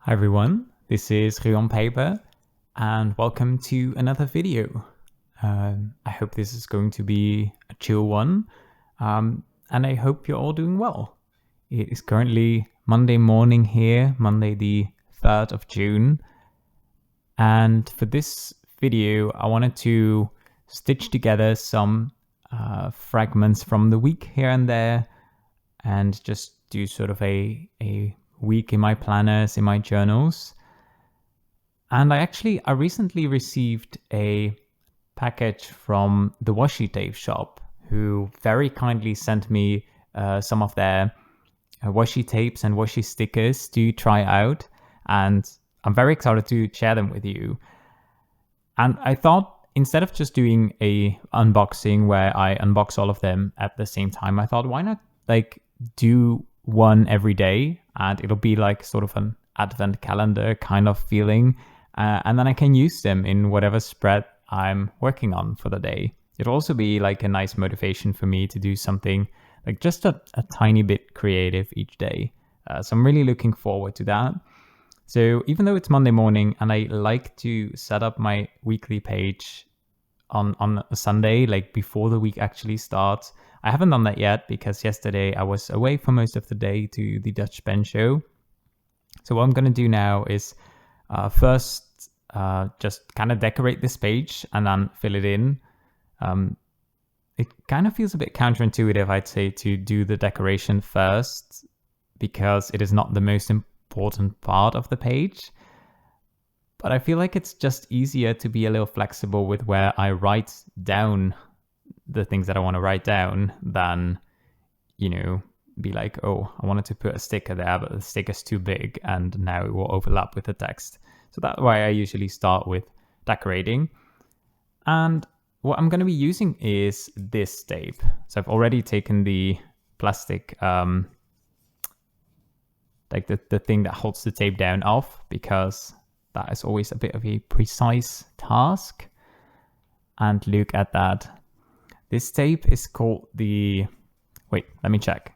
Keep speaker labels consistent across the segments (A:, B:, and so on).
A: Hi everyone, this is Ruan Paper and welcome to another video. I hope this is going to be a chill one and I hope you're all doing well. It is currently Monday morning here, Monday the 3rd of June, and for this video I wanted to stitch together some fragments from the week here and there and just do sort of a week in my planners, in my journals. And I recently received a package from the Washi Tape Shop, who very kindly sent me some of their washi tapes and washi stickers to try out, and I'm very excited to share them with you. And I thought, instead of just doing a unboxing where I unbox all of them at the same time, I thought, why not do one every day, and it'll be like sort of an advent calendar kind of feeling, and then I can use them in whatever spread I'm working on for the day. It'll also be like a nice motivation for me to do something like just a tiny bit creative each day. So I'm really looking forward to that. So even though it's Monday morning and I like to set up my weekly page on a Sunday, like before the week actually starts, I haven't done that yet because yesterday I was away for most of the day to the Dutch Pen Show. So what I'm going to do now is first just kind of decorate this page and then fill it in. It kind of feels a bit counterintuitive, I'd say, to do the decoration first because it is not the most important part of the page. But I feel like it's just easier to be a little flexible with where I write down the things that I want to write down than, be like, oh, I wanted to put a sticker there, but the sticker's too big and now it will overlap with the text. So that's why I usually start with decorating. And what I'm going to be using is this tape. So I've already taken the plastic, the thing that holds the tape down off, because that is always a bit of a precise task. And look at that. This tape is called wait, let me check.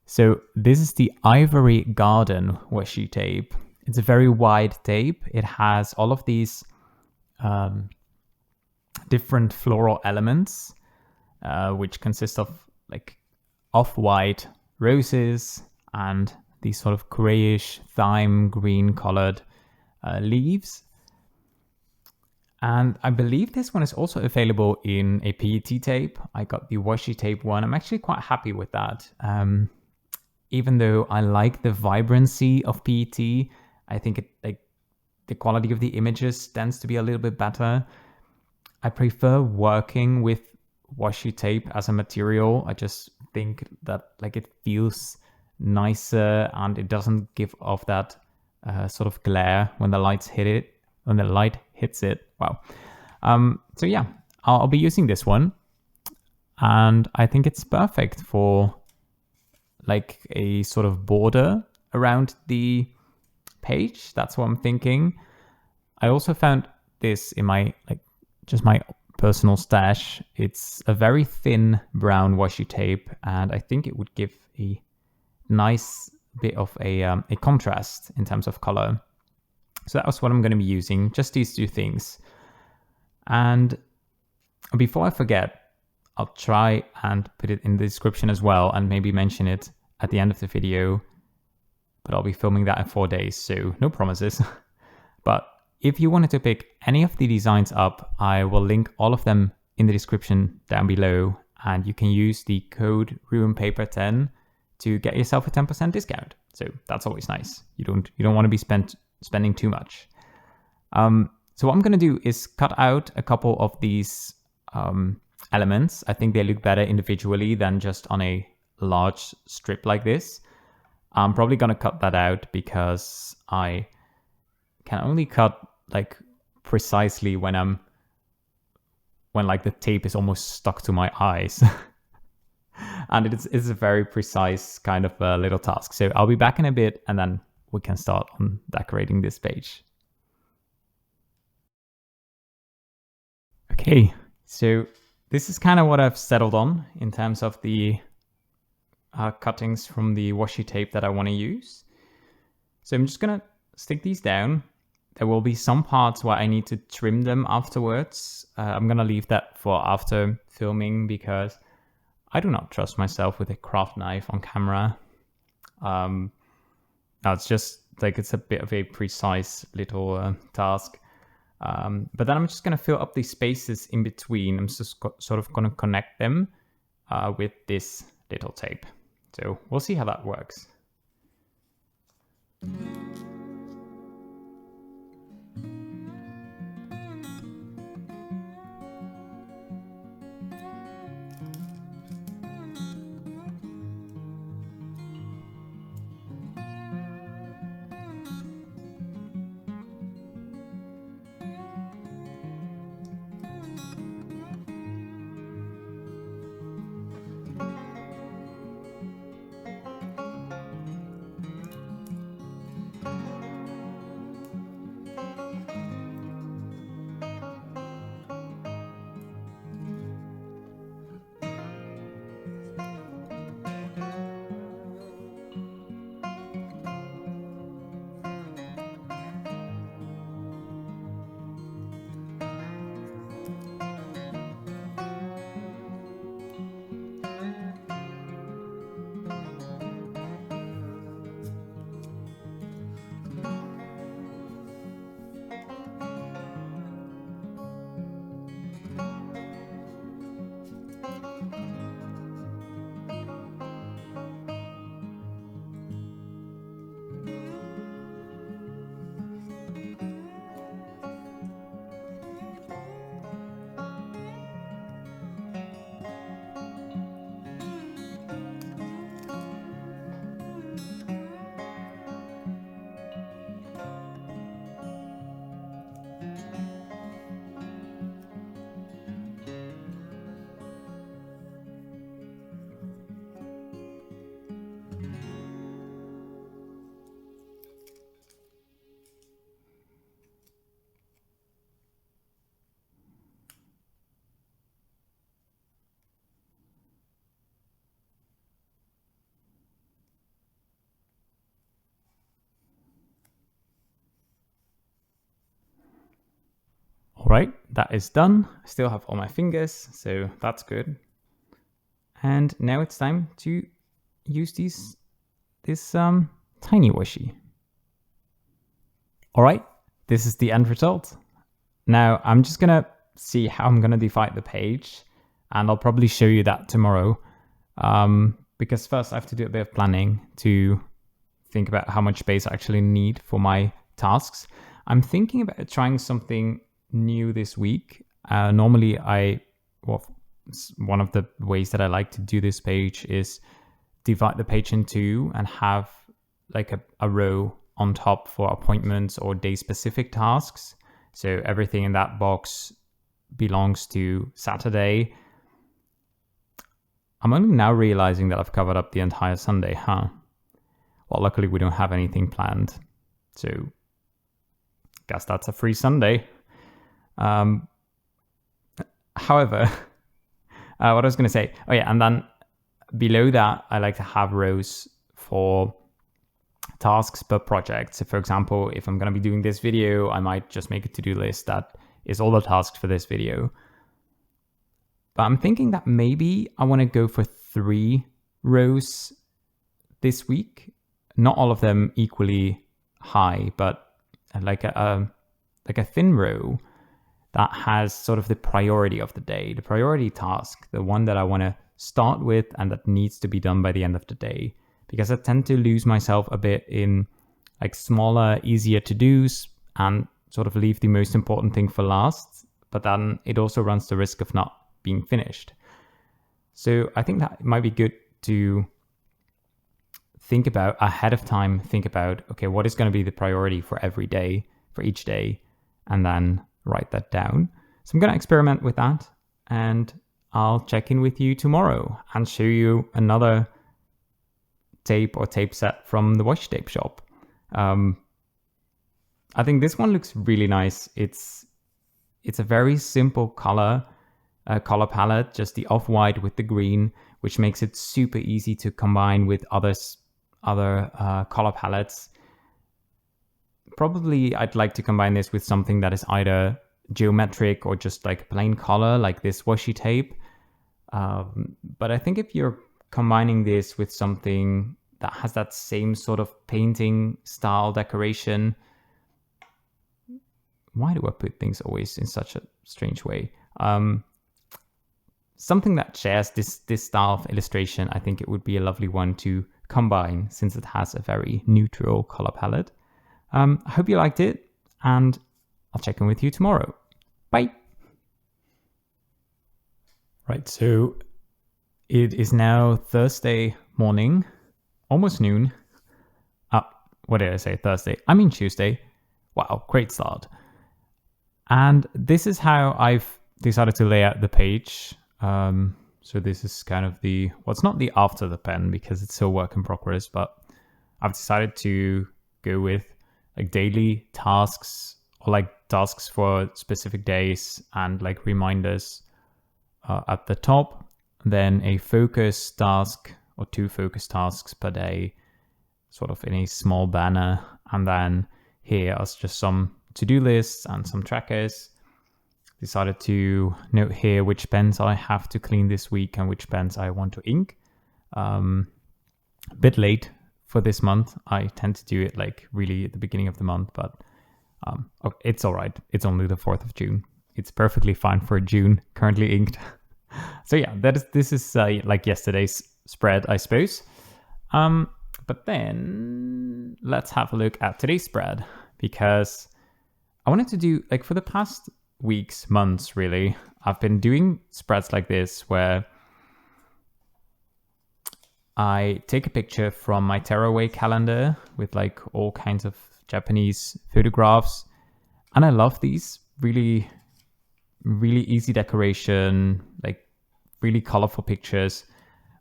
A: So this is the Ivory Garden washi tape. It's a very wide tape. It has all of these different floral elements, which consist of like off-white roses and these sort of grayish thyme green colored leaves. And I believe this one is also available in a PET tape. I got the washi tape one. I'm actually quite happy with that. Even though I like the vibrancy of PET, I think the quality of the images tends to be a little bit better. I prefer working with washi tape as a material. I just think that it feels nicer and it doesn't give off that sort of glare when the light hits it. Wow. So yeah, I'll be using this one, and I think it's perfect for like a sort of border around the page. That's what I'm thinking. I also found this in my just my personal stash. It's a very thin brown washi tape, and I think it would give a nice bit of a contrast in terms of color. So that was what I'm going to be using, just these two things. And before I forget, I'll try and put it in the description as well and maybe mention it at the end of the video. But I'll be filming that in 4 days, so no promises. But if you wanted to pick any of the designs up, I will link all of them in the description down below. And you can use the code RuinPaper10 to get yourself a 10% discount. So that's always nice. You don't want to be spending too much. So what I'm going to do is cut out a couple of these elements. I think they look better individually than just on a large strip like this. I'm probably going to cut that out because I can only cut precisely when the tape is almost stuck to my eyes. And it's a very precise kind of little task. So I'll be back in a bit and then we can start on decorating this page. Okay, so this is kind of what I've settled on in terms of the cuttings from the washi tape that I want to use. So I'm just going to stick these down. There will be some parts where I need to trim them afterwards. I'm gonna leave that for after filming because I do not trust myself with a craft knife on camera. Now it's just like it's a bit of a precise little task. But then I'm just gonna fill up these spaces in between. I'm just sort of gonna connect them with this little tape. So we'll see how that works. Right, that is done. I still have all my fingers, so that's good. And now it's time to use this tiny washi. All right, this is the end result. Now I'm just gonna see how I'm gonna divide the page, and I'll probably show you that tomorrow. Because first I have to do a bit of planning to think about how much space I actually need for my tasks. I'm thinking about trying something new this week. Normally one of the ways that I like to do this page is divide the page in two and have like a row on top for appointments or day specific tasks. So everything in that box belongs to Saturday. I'm only now realizing that I've covered up the entire Sunday, huh? Well, luckily we don't have anything planned, so guess that's a free Sunday. However, what I was going to say, oh yeah, and then below that, I like to have rows for tasks per project. So for example, if I'm going to be doing this video, I might just make a to-do list that is all the tasks for this video. But I'm thinking that maybe I want to go for 3 rows this week. Not all of them equally high, but like a thin row that has sort of the priority of the day, the priority task, the one that I want to start with and that needs to be done by the end of the day. Because I tend to lose myself a bit in like smaller, easier to-dos and sort of leave the most important thing for last, but then it also runs the risk of not being finished. So I think that it might be good to think about ahead of time, okay, what is going to be the priority for every day, for each day, and then write that down. So I'm going to experiment with that, and I'll check in with you tomorrow and show you another tape or tape set from the Washi Tape Shop. I think this one looks really nice. It's a very simple color palette, just the off-white with the green, which makes it super easy to combine with other color palettes. probably I'd like to combine this with something that is either geometric or just like plain color, like this washi tape. But I think if you're combining this with something that has that same sort of painting style decoration, why do I put things always in such a strange way? Something that shares this style of illustration, I think it would be a lovely one to combine since it has a very neutral color palette. I hope you liked it, and I'll check in with you tomorrow. Bye. Right, so it is now Thursday morning, almost noon. What did I say? Thursday. I mean Tuesday. Wow, great start. And this is how I've decided to lay out the page. So this is kind of well, it's not the after the pen because it's still work in progress, but I've decided to go with like daily tasks or like tasks for specific days and like reminders at the top, then a focus task or 2 focus tasks per day, sort of in a small banner, and then here are just some to-do lists and some trackers. Decided to note here which pens I have to clean this week and which pens I want to ink. A bit late for this month. I tend to do it like really at the beginning of the month, but it's all right. It's only the 4th of June. It's perfectly fine for June, currently inked. So yeah, this is like yesterday's spread, I suppose. But then let's have a look at today's spread, because I wanted to do, like, for the past weeks, months really, I've been doing spreads like this where I take a picture from my tearaway calendar with like all kinds of Japanese photographs, and I love these really easy decoration, like really colorful pictures.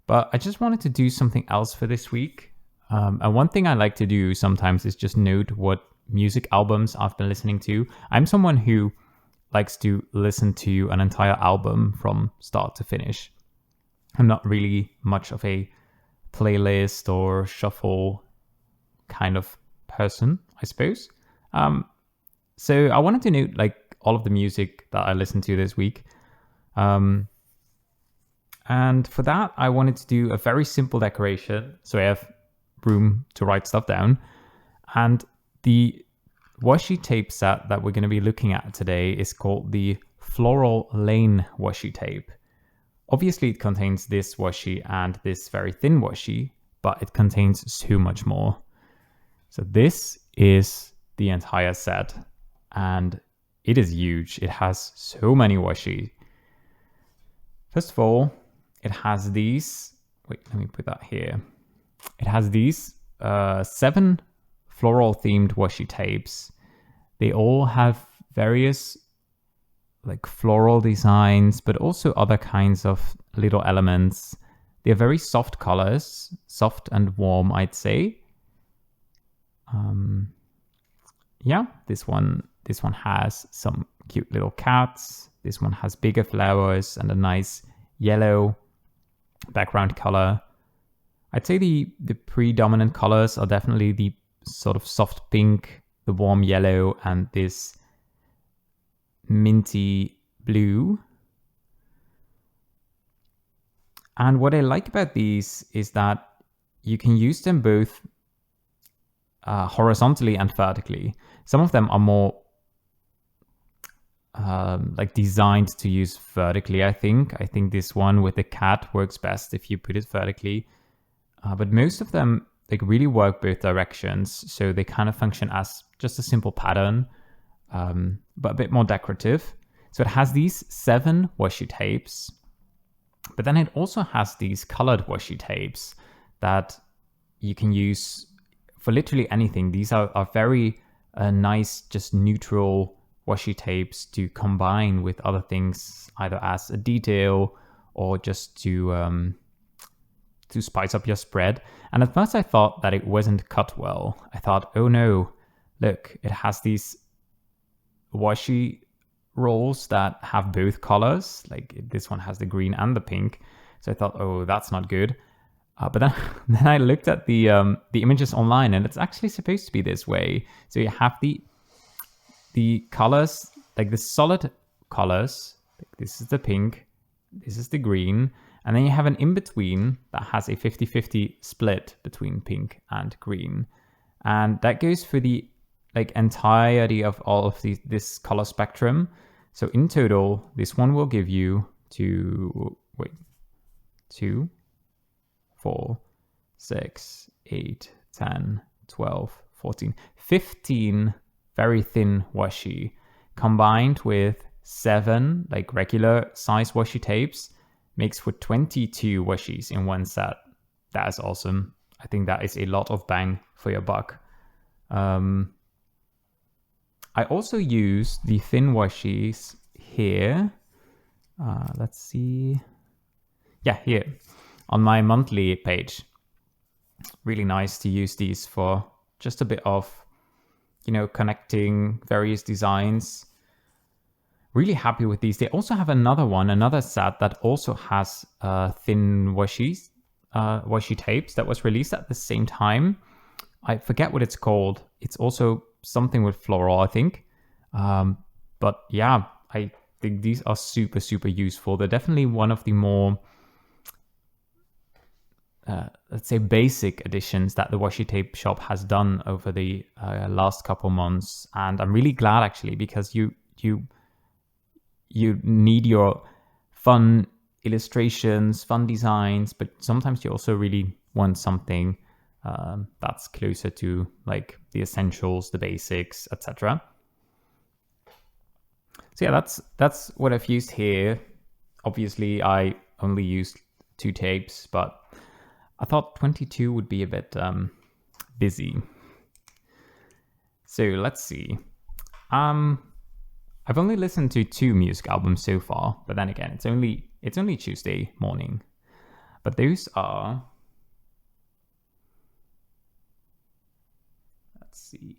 A: But I just wanted to do something else for this week, and one thing I like to do sometimes is just note what music albums I've been listening to. I'm someone who likes to listen to an entire album from start to finish. I'm not really much of a playlist or shuffle kind of person, I suppose. So I wanted to note like all of the music that I listened to this week. And for that, I wanted to do a very simple decoration, so I have room to write stuff down. And the washi tape set that we're going to be looking at today is called the Floral Lane washi tape. Obviously, it contains this washi and this very thin washi, but it contains so much more. So this is the entire set, and it is huge. It has so many washi. First of all, it has these. Wait, let me put that here. It has these 7 floral themed washi tapes. They all have various like floral designs, but also other kinds of little elements. They're very soft colors, soft and warm, I'd say. Yeah, this one has some cute little cats. This one has bigger flowers and a nice yellow background color. I'd say the predominant colors are definitely the sort of soft pink, the warm yellow, and this minty blue. And what I like about these is that you can use them both horizontally and vertically. Some of them are more like designed to use vertically, I think. I think this one with the cat works best if you put it vertically. But most of them like really work both directions, so they kind of function as just a simple pattern, but a bit more decorative. So it has these 7 washi tapes, but then it also has these colored washi tapes that you can use for literally anything. These are very nice, just neutral washi tapes to combine with other things, either as a detail or just to spice up your spread. And at first I thought that it wasn't cut well. I thought, oh no, look, it has these washi rolls that have both colors. Like this one has the green and the pink. So I thought, oh, that's not good. But then, then I looked at the images online, and it's actually supposed to be this way. So you have the colors, like the solid colors. Like this is the pink, this is the green, and then you have an in-between that has a 50-50 split between pink and green. And that goes for the like entirety of all of this color spectrum. So in total, this one will give you 2, 4, 6, 8, 10, 12, 14, 15 very thin washi combined with 7 like regular size washi tapes makes for 22 washis in one set. That is awesome. I think that is a lot of bang for your buck. I also use the thin washis here. Let's see. Yeah, here on my monthly page. Really nice to use these for just a bit of, connecting various designs. Really happy with these. They also have another set that also has thin washi tapes that was released at the same time. I forget what it's called. It's also something with floral, I think. But yeah, I think these are super, super useful. They're definitely one of the more, let's say, basic additions that the Washi Tape Shop has done over the last couple months. And I'm really glad, actually, because you need your fun illustrations, fun designs, but sometimes you also really want something that's closer to like the essentials, the basics, etc. So yeah, that's what I've used here. Obviously, I only used 2 tapes, but I thought 22 would be a bit busy. So let's see. I've only listened to 2 music albums so far, but then again, it's only Tuesday morning. But those are, let's see.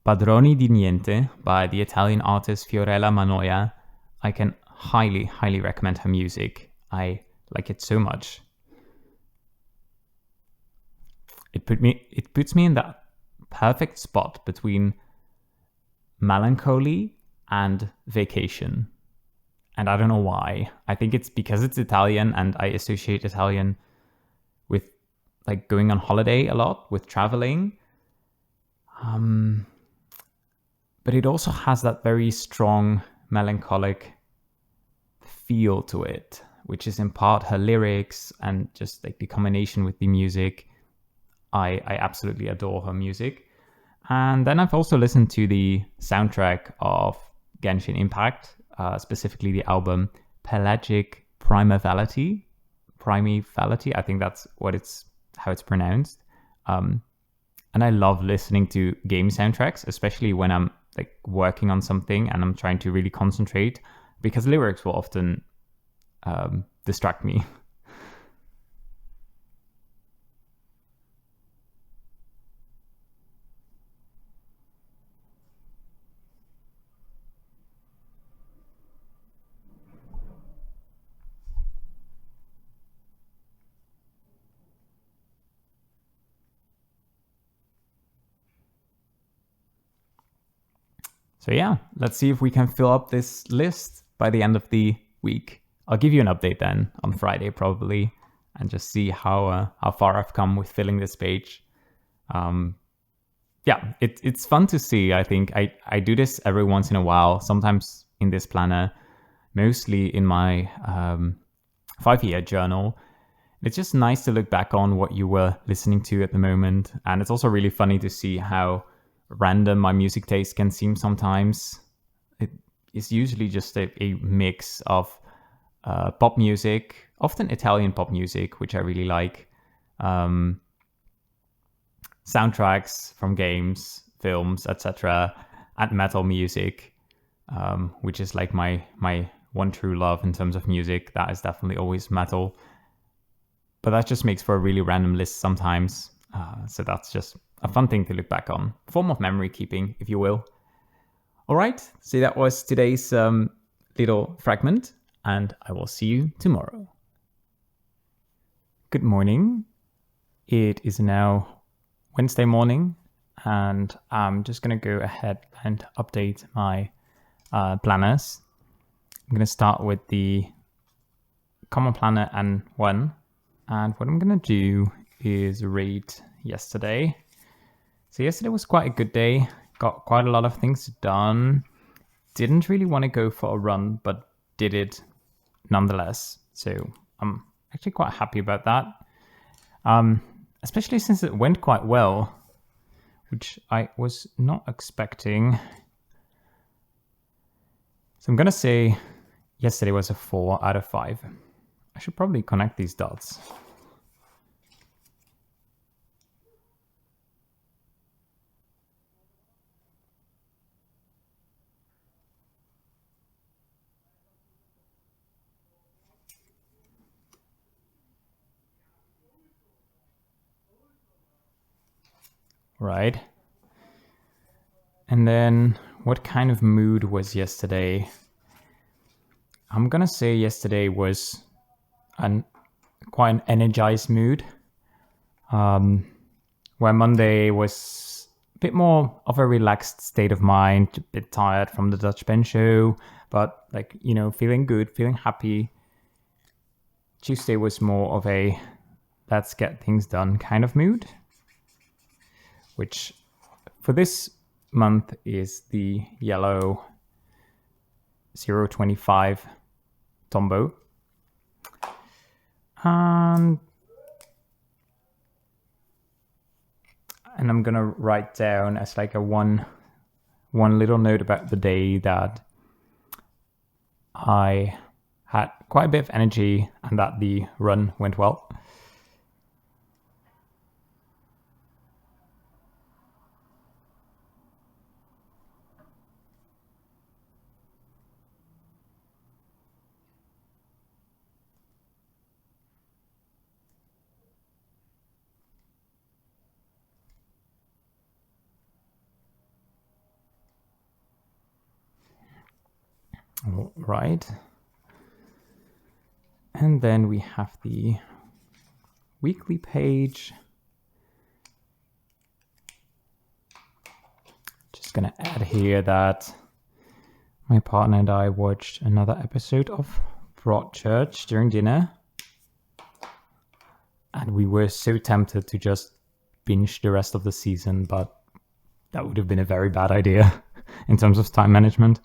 A: Padroni di Niente by the Italian artist Fiorella Manoia. I can highly, highly recommend her music. I like it so much. It puts me in that perfect spot between melancholy and vacation. And I don't know why. I think it's because it's Italian and I associate Italian with like going on holiday a lot, with traveling. But it also has that very strong melancholic feel to it, which is in part her lyrics and just like the combination with the music. I absolutely adore her music. And then I've also listened to the soundtrack of Genshin Impact, specifically the album Pelagic Primevality. I think that's how it's pronounced. And I love listening to game soundtracks, especially when I'm like working on something and I'm trying to really concentrate, because lyrics will often distract me. So yeah, let's see if we can fill up this list by the end of the week. I'll give you an update then on Friday probably, and just see how far I've come with filling this page. Yeah, it's fun to see. I think I do this every once in a while, sometimes in this planner, mostly in my 5-year journal. It's just nice to look back on what you were listening to at the moment. And it's also really funny to see how random my music taste can seem sometimes. It is usually just a mix of pop music, often Italian pop music, which I really like, soundtracks from games, films, etc., and metal music, which is like my one true love in terms of music. That is definitely always metal. But that just makes for a really random list sometimes. So that's just a fun thing to look back on. Form of memory keeping, if you will. All right, so that was today's little fragment, and I will see you tomorrow. Good morning. It is now Wednesday morning, and I'm just going to go ahead and update my planners. I'm going to start with the Common Planner N1, and what I'm going to do is rate yesterday. So yesterday was quite a good day. Got quite a lot of things done. Didn't really want to go for a run, but did it nonetheless. So I'm actually quite happy about that. Especially since it went quite well, which I was not expecting. So I'm going to say yesterday was a 4 out of 5. I should probably connect these dots. Right. And then what kind of mood was yesterday? I'm gonna say yesterday was quite an energized mood. Where Monday was a bit more of a relaxed state of mind, a bit tired from the Dutch Ben show, but like, you know, feeling good, feeling happy. Tuesday was more of a let's get things done kind of mood, which for this month is the yellow 025 Tombow. And I'm gonna write down as like a one little note about the day that I had quite a bit of energy and that the run went well. All right. And then we have the weekly page. Just gonna add here that my partner and I watched another episode of Broadchurch during dinner. And we were so tempted to just binge the rest of the season, but that would have been a very bad idea in terms of time management.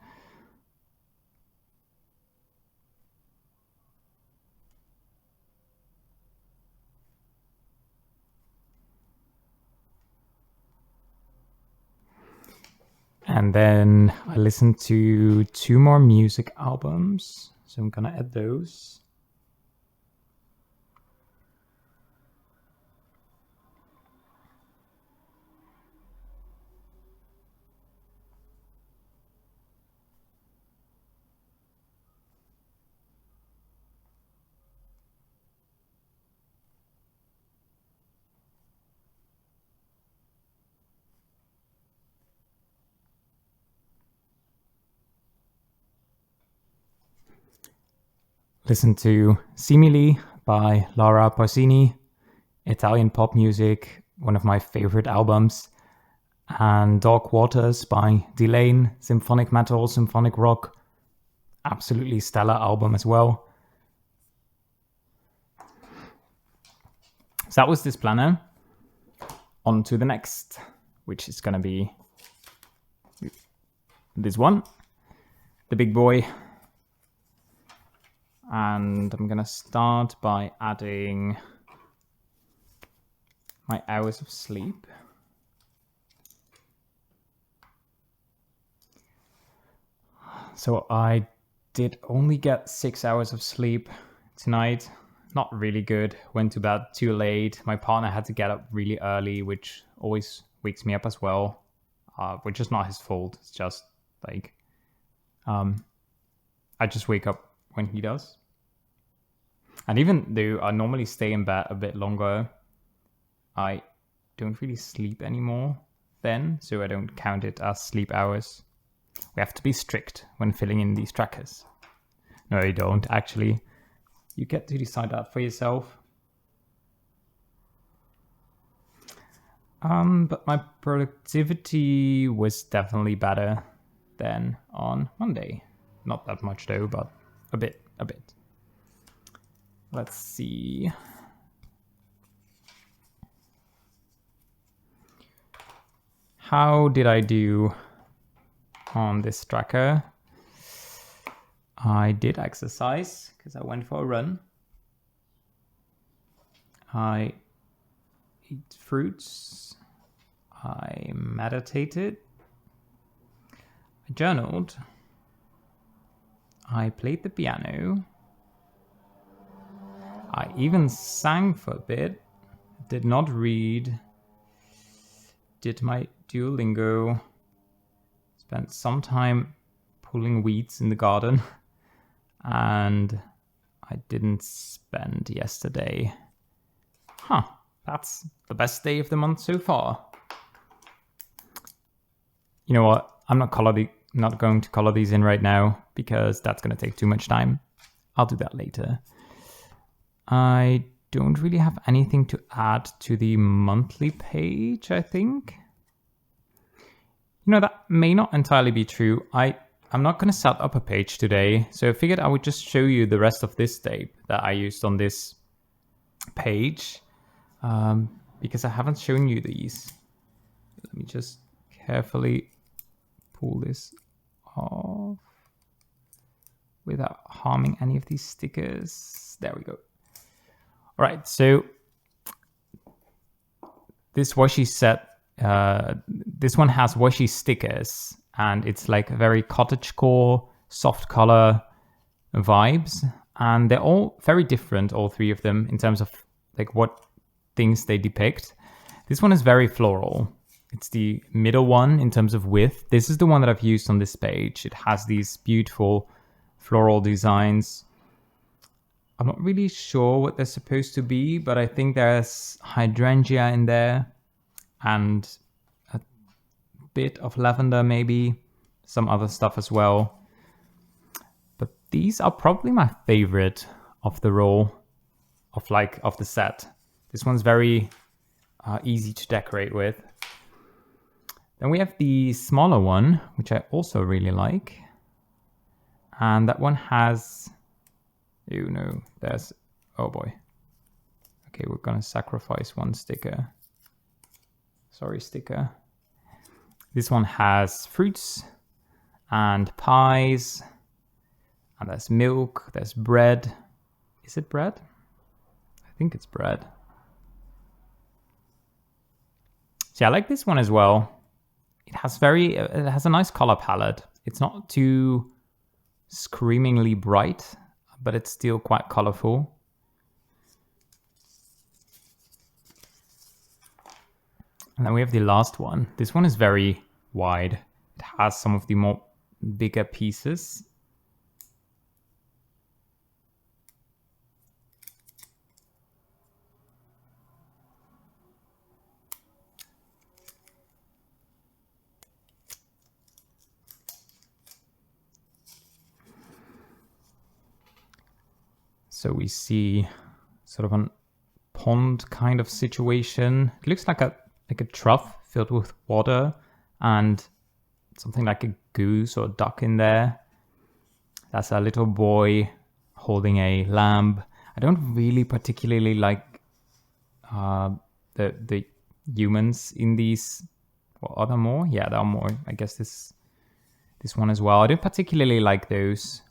A: And then I listened to 2 more music albums, so I'm gonna add those. Listen to Simili by Laura Pausini, Italian pop music, one of my favorite albums, and Dark Waters by Delane, symphonic metal, symphonic rock, absolutely stellar album as well. So that was this planner. On to the next, which is gonna be this one, the big boy. And I'm gonna start by adding my hours of sleep. So I did only get 6 hours of sleep tonight. not really good. Went to bed too late. My partner had to get up really early, which always wakes me up as well, which is not his fault. It's just like I just wake up when he does. And even though I normally stay in bed a bit longer, I don't really sleep anymore then, so I don't count it as sleep hours. We have to be strict when filling in these trackers. No, you don't, actually. You get to decide that for yourself. But my productivity was definitely better than on Monday. Not that much though, but a bit. Let's see. How did I do on this tracker? I did exercise because I went for a run. I ate fruits. I meditated. I journaled. I played the piano. I even sang for a bit. Did not read. Did my Duolingo. Spent some time pulling weeds in the garden. And I didn't spend yesterday. That's the best day of the month so far. You know what? I'm not going to color these in right now because that's going to take too much time. I'll do that later. I don't really have anything to add to the monthly page, I think. You know, that may not entirely be true. I'm not going to set up a page today, so I figured I would just show you the rest of this tape that I used on this page, because I haven't shown you these. Let me just carefully pull this off without harming any of these stickers. There we go. All right, so this washi set, this one has washi stickers, and it's like a very cottagecore, soft color vibes, and they're all very different, all three of them, in terms of like what things they depict. This one is very floral. It's the middle one in terms of width. This is the one that I've used on this page. It has these beautiful floral designs. I'm not really sure what they're supposed to be, but I think there's hydrangea in there and a bit of lavender, maybe some other stuff as well. But these are probably my favorite of the roll of the set. This one's very easy to decorate with. Then we have the smaller one, which I also really like. And that one has, oh boy. Okay, we're gonna sacrifice one sticker. Sorry, sticker. This one has fruits and pies, and there's milk, there's bread. Is it bread? I think it's bread. So I like this one as well. It has a nice color palette. It's not too screamingly bright, but it's still quite colorful. And then we have the last one. This one is very wide. It has some of the more bigger pieces. So we see sort of a pond kind of situation. It looks like a trough filled with water and something like a goose or a duck in there. That's a little boy holding a lamb. I don't really particularly like the humans in these. Well, are there more? Yeah, there are more. I guess this one as well. I don't particularly like those.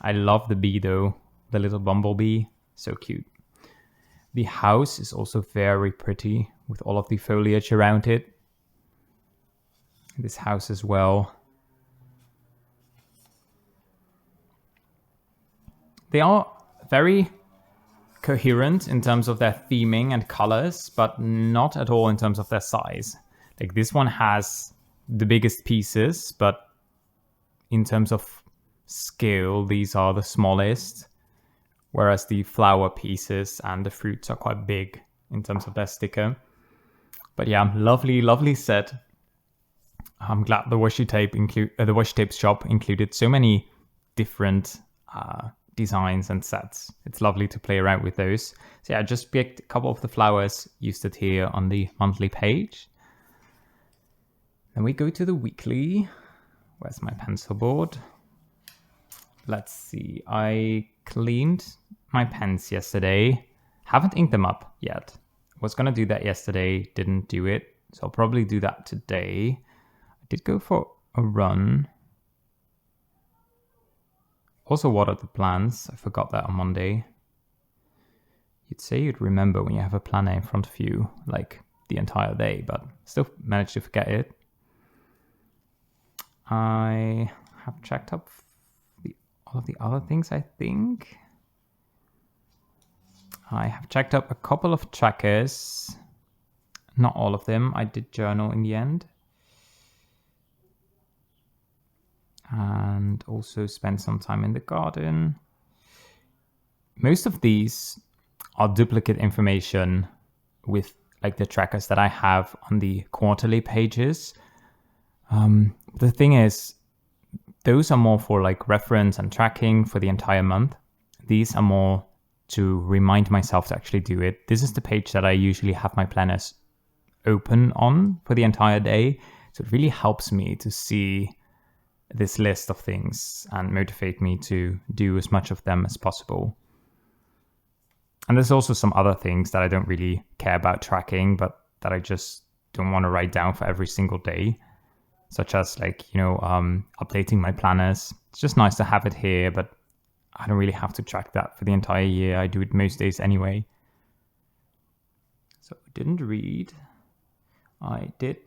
A: I love the bee though. The little bumblebee, so cute. The house is also very pretty with all of the foliage around it. This house as well. They are very coherent in terms of their theming and colors, but not at all in terms of their size. Like this one has the biggest pieces, but in terms of scale, these are the smallest, whereas the flower pieces and the fruits are quite big in terms of their sticker. But yeah, lovely set. I'm glad the Washi Tape Shop included so many different designs and sets. It's lovely to play around with those. So yeah, I just picked a couple of the flowers, used it here on the monthly page. Then we go to the weekly. Where's my pencil board? Let's see. I cleaned my pens yesterday. Haven't inked them up yet. Was gonna do that yesterday, didn't do it. So I'll probably do that today. I did go for a run. Also watered the plants. I forgot that on Monday. You'd say you'd remember when you have a planner in front of you, like the entire day, but still managed to forget it. I have checked up all of the other things, I think. I have checked up a couple of trackers. Not all of them. I did journal in the end. And also spend some time in the garden. Most of these are duplicate information with like the trackers that I have on the quarterly pages. The thing is, those are more for like reference and tracking for the entire month. These are more to remind myself to actually do it. This is the page that I usually have my planners open on for the entire day. So it really helps me to see this list of things and motivate me to do as much of them as possible. And there's also some other things that I don't really care about tracking, but that I just don't want to write down for every single day, such as like, updating my planners. It's just nice to have it here, but I don't really have to track that for the entire year. I do it most days anyway. So I didn't read. I did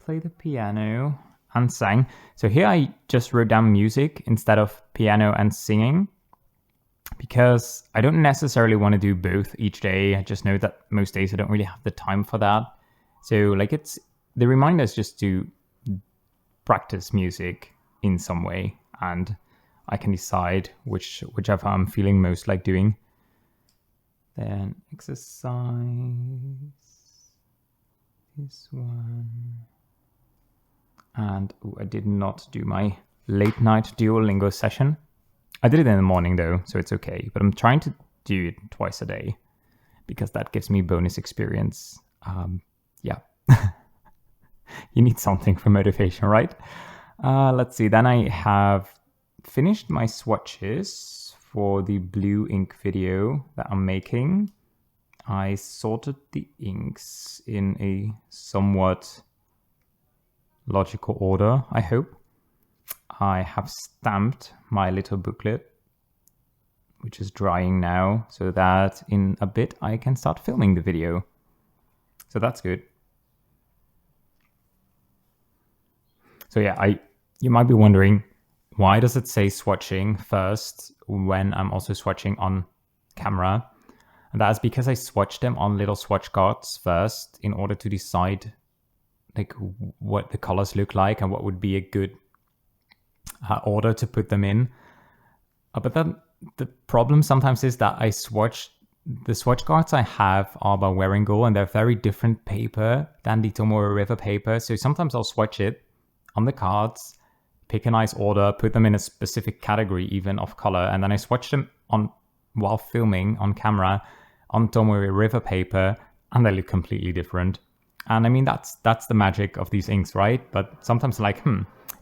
A: play the piano and sang. So here I just wrote down music instead of piano and singing, because I don't necessarily want to do both each day. I just know that most days I don't really have the time for that. So like the reminder is just to practice music in some way, and I can decide whichever I'm feeling most like doing. Then exercise, this one. And I did not do my late night Duolingo session. I did it in the morning though, so it's okay. But I'm trying to do it twice a day because that gives me bonus experience. Yeah. You need something for motivation, right? Let's see. Then I have finished my swatches for the blue ink video that I'm making. I sorted the inks in a somewhat logical order, I hope. I have stamped my little booklet, which is drying now, so that in a bit I can start filming the video. So that's good. So yeah, you might be wondering, why does it say swatching first when I'm also swatching on camera? And that's because I swatched them on little swatch cards first in order to decide like what the colors look like and what would be a good order to put them in. But then the problem sometimes is that the swatch cards I have are by Wearingle, and they're very different paper than the Tomorrow River paper. So sometimes I'll swatch it on the cards, pick a nice order, put them in a specific category even of color, and then I swatch them while filming on camera on Tomorrow River paper, and they look completely different. And I mean, that's the magic of these inks, right? But sometimes like,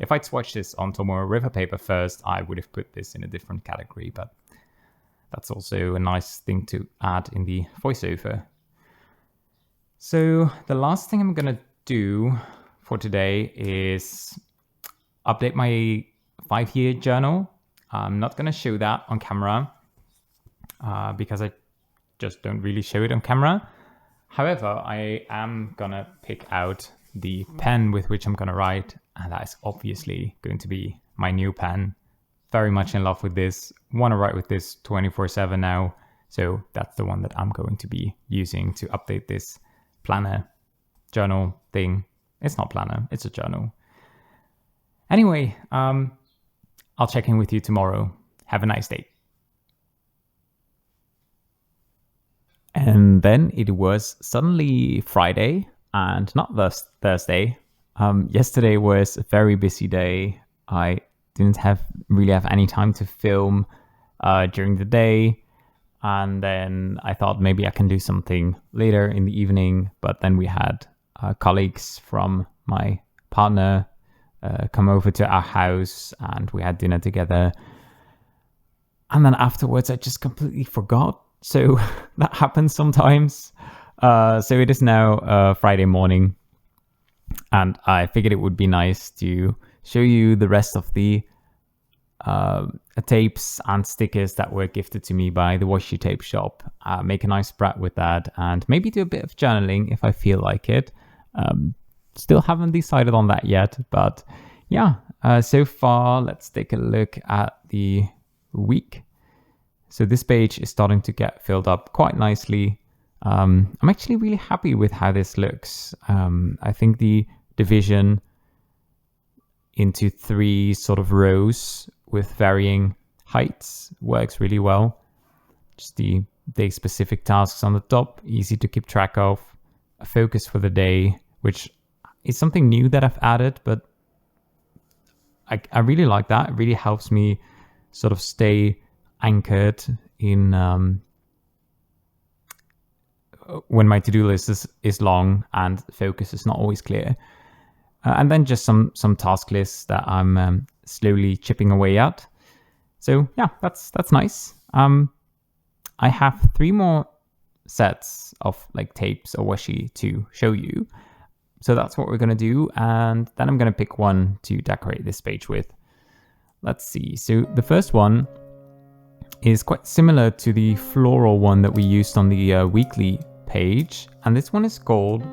A: if I'd swatched this on Tomorrow River paper first, I would have put this in a different category. But that's also a nice thing to add in the voiceover. So the last thing I'm going to do for today is update my 5-year journal. I'm not going to show that on camera because I just don't really show it on camera. However, I am going to pick out the pen with which I'm going to write, and that is obviously going to be my new pen, very much in love with this. Want to write with this 24/7 now. So that's the one that I'm going to be using to update this planner journal thing. It's not planner, it's a journal. Anyway, I'll check in with you tomorrow. Have a nice day. And then it was suddenly Friday and not Thursday. Yesterday was a very busy day. I didn't really have any time to film during the day. And then I thought maybe I can do something later in the evening. But then we had colleagues from my partner come over to our house and we had dinner together. And then afterwards, I just completely forgot. So that happens sometimes. So it is now Friday morning. And I figured it would be nice to show you the rest of the tapes and stickers that were gifted to me by the Washi Tape Shop. Make a nice spread with that and maybe do a bit of journaling if I feel like it. Still haven't decided on that yet, but yeah, so far let's take a look at the week. So this page is starting to get filled up quite nicely. I'm actually really happy with how this looks. I think the division into 3 sort of rows with varying heights works really well. Just the day-specific tasks on the top, easy to keep track of. A focus for the day, which is something new that I've added, but I really like that. It really helps me sort of stay anchored in when my to-do list is long and focus is not always clear. And then just some task lists that I'm slowly chipping away at. So yeah, that's nice. I have 3 more sets of like tapes or washi to show you. So that's what we're going to do. And then I'm going to pick one to decorate this page with. Let's see. So the first one is quite similar to the floral one that we used on the weekly page. And this one is called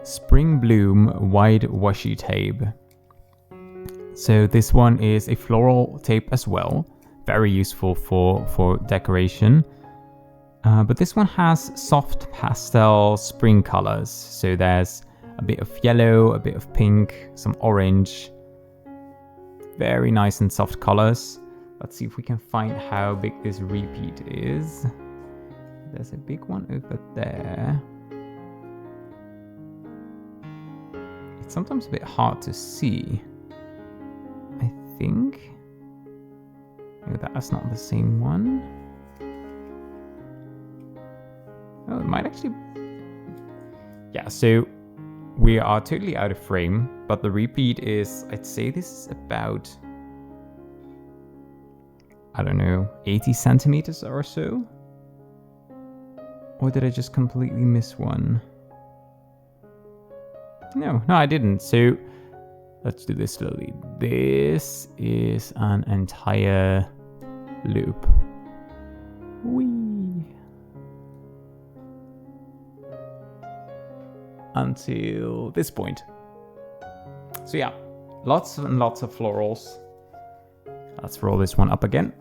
A: Spring Bloom Wide Washi Tape. So this one is a floral tape as well. Very useful for decoration. But this one has soft pastel spring colors. So there's a bit of yellow, a bit of pink, some orange. Very nice and soft colors. Let's see if we can find how big this repeat is. There's a big one over there. It's sometimes a bit hard to see, I think. No, that's not the same one. Oh, it might actually... Yeah, so we are totally out of frame, but the repeat is, I'd say this is about, I don't know, 80 centimeters or so. Or did I just completely miss one? No, I didn't. So let's do this slowly. This is an entire loop. Whee! Until this point. So yeah, lots and lots of florals. Let's roll this one up again.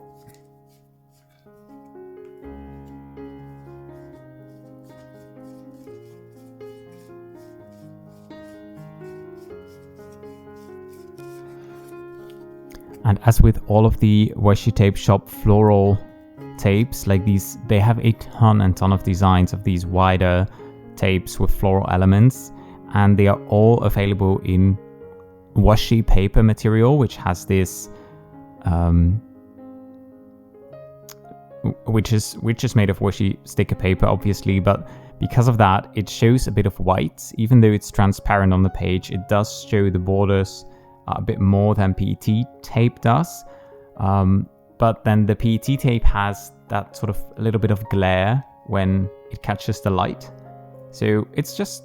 A: And as with all of the Washi Tape Shop floral tapes, like these, they have a ton of designs of these wider tapes with floral elements, and they are all available in washi paper material, which has this which is made of washi sticker paper, obviously, but because of that it shows a bit of white. Even though it's transparent on the page, it does show the borders a bit more than PET tape does, but then the PET tape has that sort of a little bit of glare when it catches the light. So it's just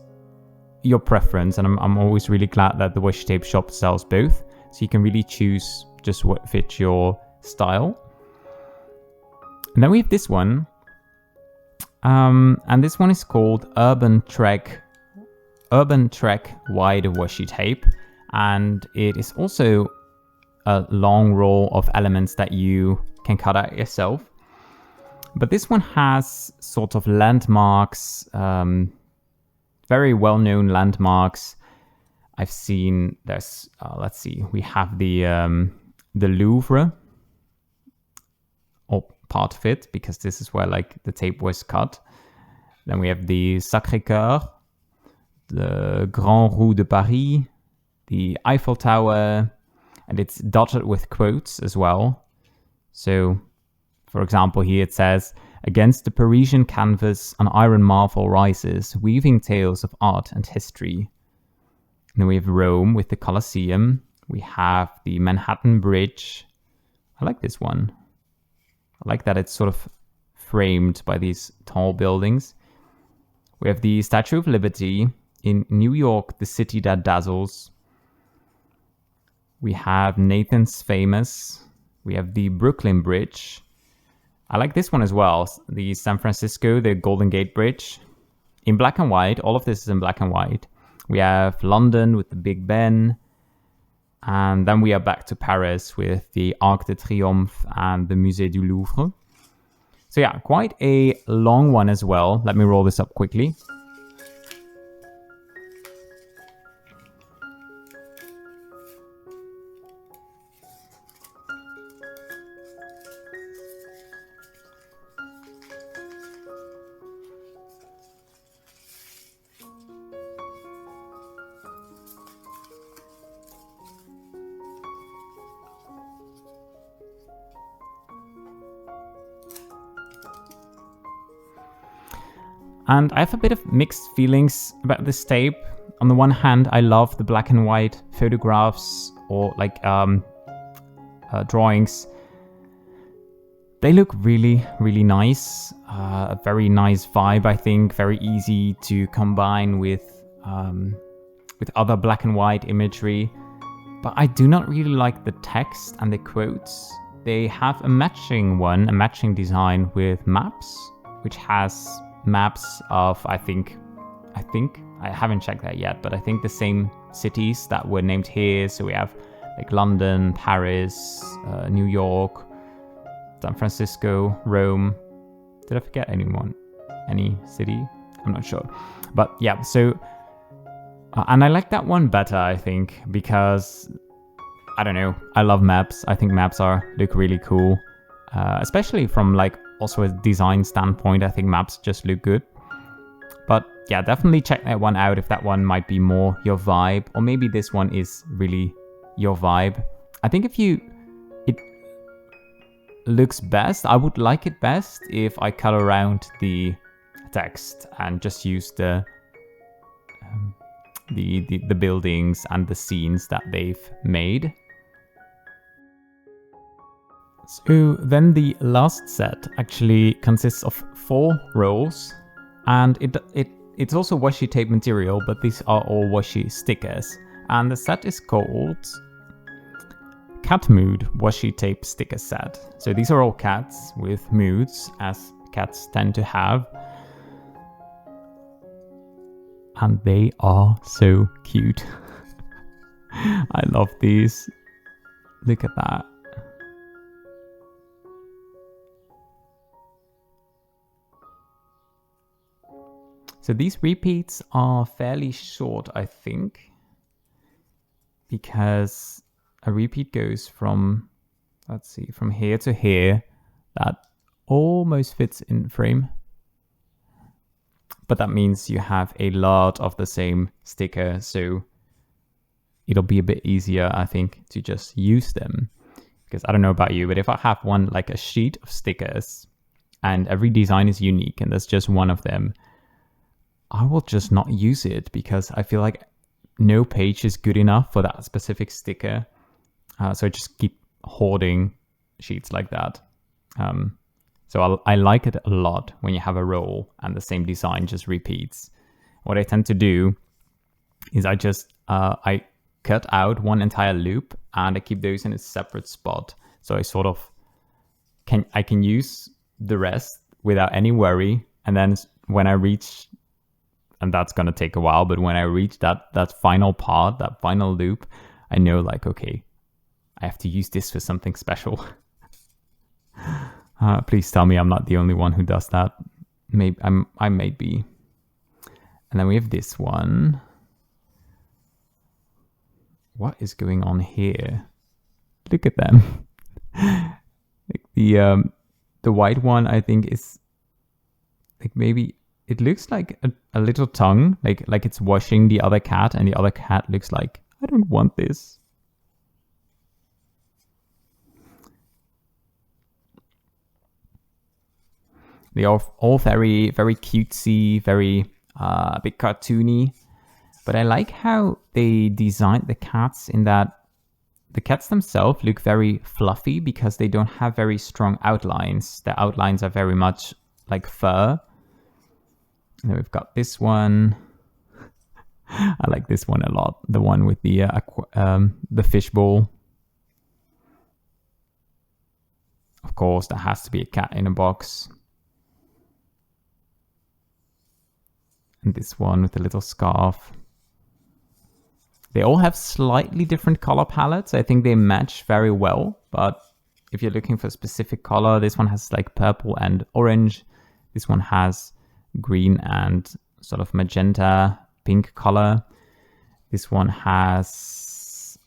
A: your preference, and I'm always really glad that the Washi Tape Shop sells both, so you can really choose just what fits your style. And then we have this one, and this one is called Urban Trek Wide Washi Tape, and it is also a long row of elements that you can cut out yourself. But this one has sort of landmarks, very well-known landmarks. I've seen there's, let's see, we have the Louvre, or part of it, because this is where like the tape was cut. Then we have the Sacré-Cœur, the Grand Rue de Paris, the Eiffel Tower, and it's dotted with quotes as well. So, for example, here it says, "Against the Parisian canvas, an iron marvel rises, weaving tales of art and history." And then we have Rome with the Colosseum. We have the Manhattan Bridge. I like this one. I like that it's sort of framed by these tall buildings. We have the Statue of Liberty in New York, the city that dazzles. We have Nathan's Famous. We have the Brooklyn Bridge. I like this one as well. The San Francisco, the Golden Gate Bridge. In black and white. All of this is in black and white. We have London with the Big Ben. And then we are back to Paris with the Arc de Triomphe and the Musée du Louvre. So yeah, quite a long one as well. Let me roll this up quickly. And I have a bit of mixed feelings about this tape. On the one hand, I love the black and white photographs or like drawings. They look really, really nice. A very nice vibe, I think. Very easy to combine with other black and white imagery. But I do not really like the text and the quotes. They have a matching design with maps, which has maps of, I think, I haven't checked that yet, but I think the same cities that were named here. So we have like London, Paris, New York, San Francisco, Rome. Did I forget anyone? Any city? I'm not sure. But yeah, so, and I like that one better, I think, because, I don't know, I love maps. I think maps look really cool, especially from like also a design standpoint. I think maps just look good. But yeah, definitely check that one out if that one might be more your vibe, or maybe this one is really your vibe. I think it looks best, I would like it best if I cut around the text and just use the buildings and the scenes that they've made. So then the last set actually consists of 4 rolls, and it's also washi tape material, but these are all washi stickers. And the set is called Cat Mood Washi Tape Sticker Set. So these are all cats with moods, as cats tend to have. And they are so cute. I love these. Look at that. So these repeats are fairly short, I think, because a repeat goes from, let's see, from here to here. That almost fits in frame. But that means you have a lot of the same sticker, so it'll be a bit easier, I think, to just use them. Because I don't know about you, but if I have one, like a sheet of stickers, and every design is unique, and there's just one of them, I will just not use it, because I feel like no page is good enough for that specific sticker. So I just keep hoarding sheets like that. So I like it a lot when you have a roll and the same design just repeats. What I tend to do is I just I cut out one entire loop and I keep those in a separate spot. So I sort of I can use the rest without any worry. And then when I reach, and that's going to take a while, but when I reach that final part, that final loop, I know like, okay, I have to use this for something special. Please tell me I'm not the only one who does that. Maybe I may be. And then we have this one. What is going on here? Look at them. The white one, I think, is like maybe it looks like a little tongue, like it's washing the other cat, and the other cat looks like, I don't want this. They are all very, very cutesy, very a bit cartoony. But I like how they designed the cats in that the cats themselves look very fluffy because they don't have very strong outlines. The outlines are very much like fur. And then we've got this one. I like this one a lot. The one with the fishbowl. Of course, there has to be a cat in a box. And this one with the little scarf. They all have slightly different color palettes. I think they match very well, but if you're looking for a specific color, this one has like purple and orange. This one has green and sort of magenta, pink color. This one has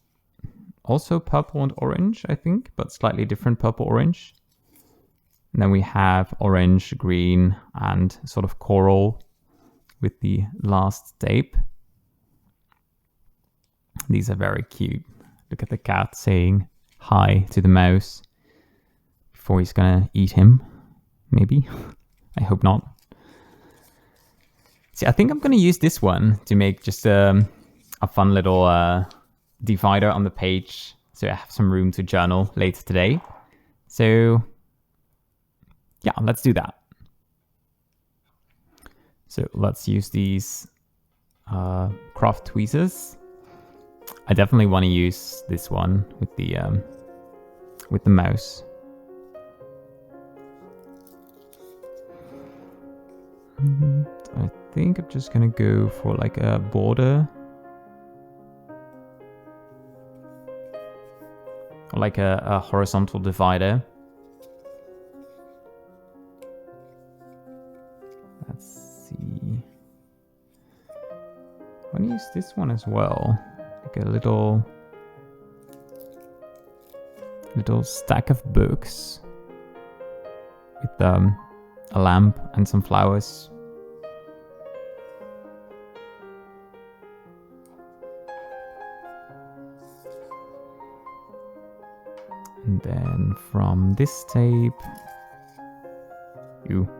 A: also purple and orange, I think, but slightly different purple-orange. And then we have orange, green, and sort of coral with the last tape. These are very cute. Look at the cat saying hi to the mouse before he's gonna eat him, maybe. I hope not. See, I think I'm gonna use this one to make just a fun little divider on the page, so I have some room to journal later today. So yeah, let's do that. So let's use these craft tweezers. I definitely want to use this one with the mouse. I think I'm just gonna go for like a border, or like a horizontal divider. Let's see. I want to use this one as well. Like a little stack of books with a lamp and some flowers. And then from this tape,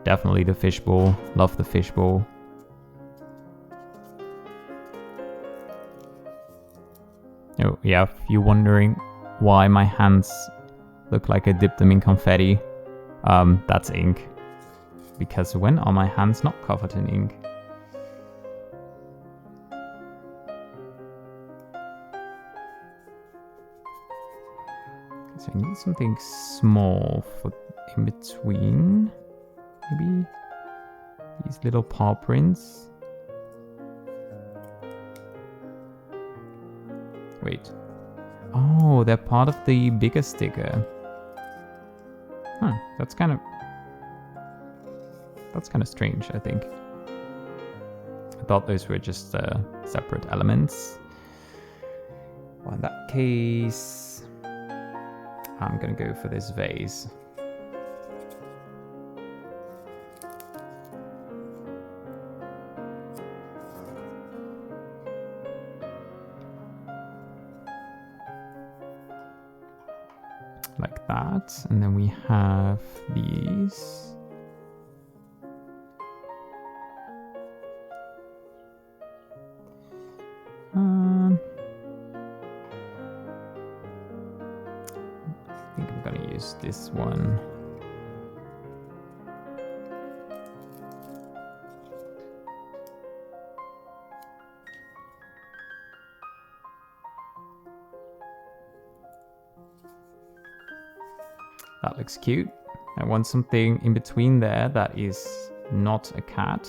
A: definitely the fishbowl. Love the fishbowl. Oh, yeah, if you're wondering why my hands look like I dipped them in confetti, that's ink. Because when are my hands not covered in ink? So I need something small for in between. Maybe these little paw prints. Wait. Oh, they're part of the bigger sticker. Huh, that's kind of strange, I think. I thought those were just separate elements. Well, in that case, I'm gonna go for this vase. Like that, and then we have these. I think I'm gonna use this one. That looks cute. I want something in between there that is not a cat.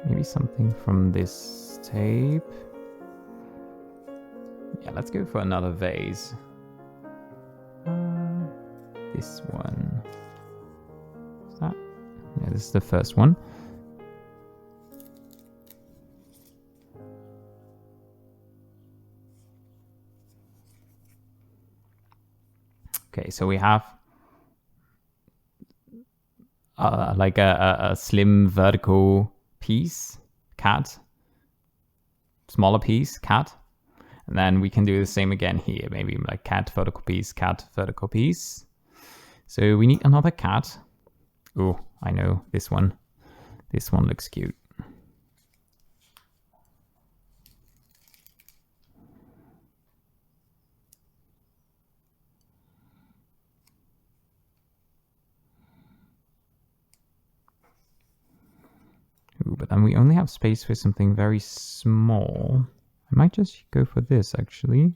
A: Maybe something from this tape. Yeah, let's go for another vase. This one. Is that? Yeah, this is the first one. Okay, so we have like a slim vertical piece, cat. Smaller piece, cat. And then we can do the same again here. Maybe like cat, vertical piece, cat, vertical piece. So we need another cat. Oh, I know this one. This one looks cute. Ooh, but then we only have space for something very small. I might just go for this actually.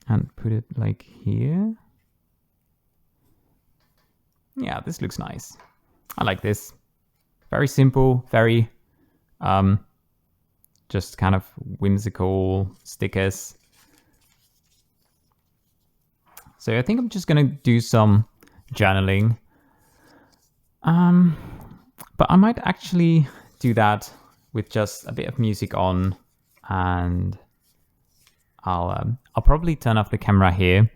A: And put it like here. Yeah, this looks nice. I like this. Very simple, very just kind of whimsical stickers. So I think I'm just gonna do some journaling. But I might actually do that with just a bit of music on, and I'll probably turn off the camera here.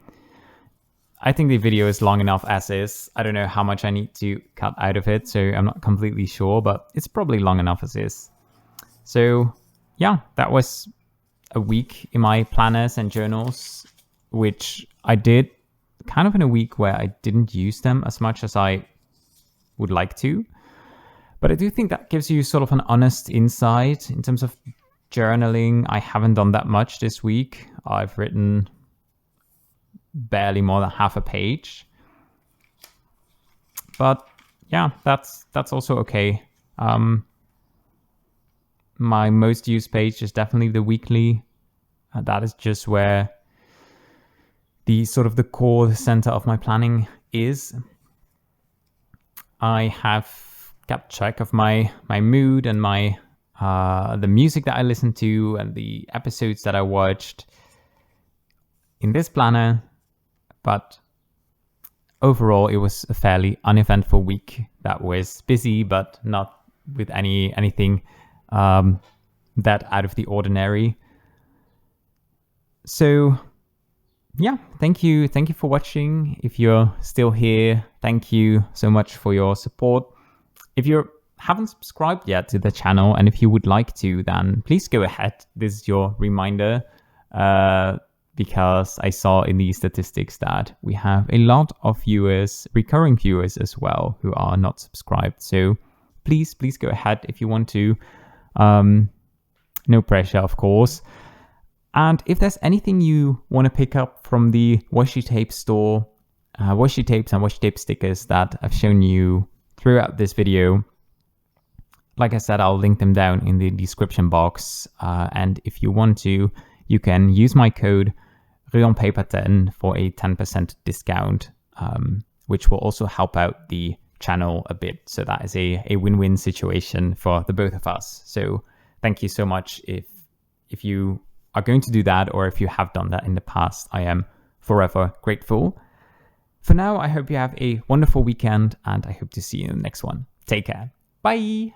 A: I think the video is long enough as is. I don't know how much I need to cut out of it, so I'm not completely sure, but it's probably long enough as is. So yeah, that was a week in my planners and journals, which I did kind of in a week where I didn't use them as much as I would like to. But I do think that gives you sort of an honest insight in terms of journaling. I haven't done that much this week. I've written barely more than half a page. But yeah, that's also okay. My most used page is definitely the weekly. That is just where the sort of the core, the center of my planning is. I have kept track of my mood and my the music that I listen to and the episodes that I watched in this planner. But overall, it was a fairly uneventful week that was busy, but not with anything that out of the ordinary. So yeah, thank you for watching. If you're still here, thank you so much for your support. If you haven't subscribed yet to the channel, and if you would like to, then please go ahead. This is your reminder, because I saw in the statistics that we have a lot of viewers, recurring viewers as well, who are not subscribed. So please go ahead if you want to. No pressure, of course. And if there's anything you want to pick up from the washi tape store, washi tapes and washi tape stickers that I've shown you throughout this video, like I said, I'll link them down in the description box. And if you want to, you can use my code RionPaper10 for a 10% discount, which will also help out the channel a bit. So that is a win-win situation for the both of us. So thank you so much if you are going to do that, or if you have done that in the past. I am forever grateful. For now, I hope you have a wonderful weekend, and I hope to see you in the next one. Take care. Bye.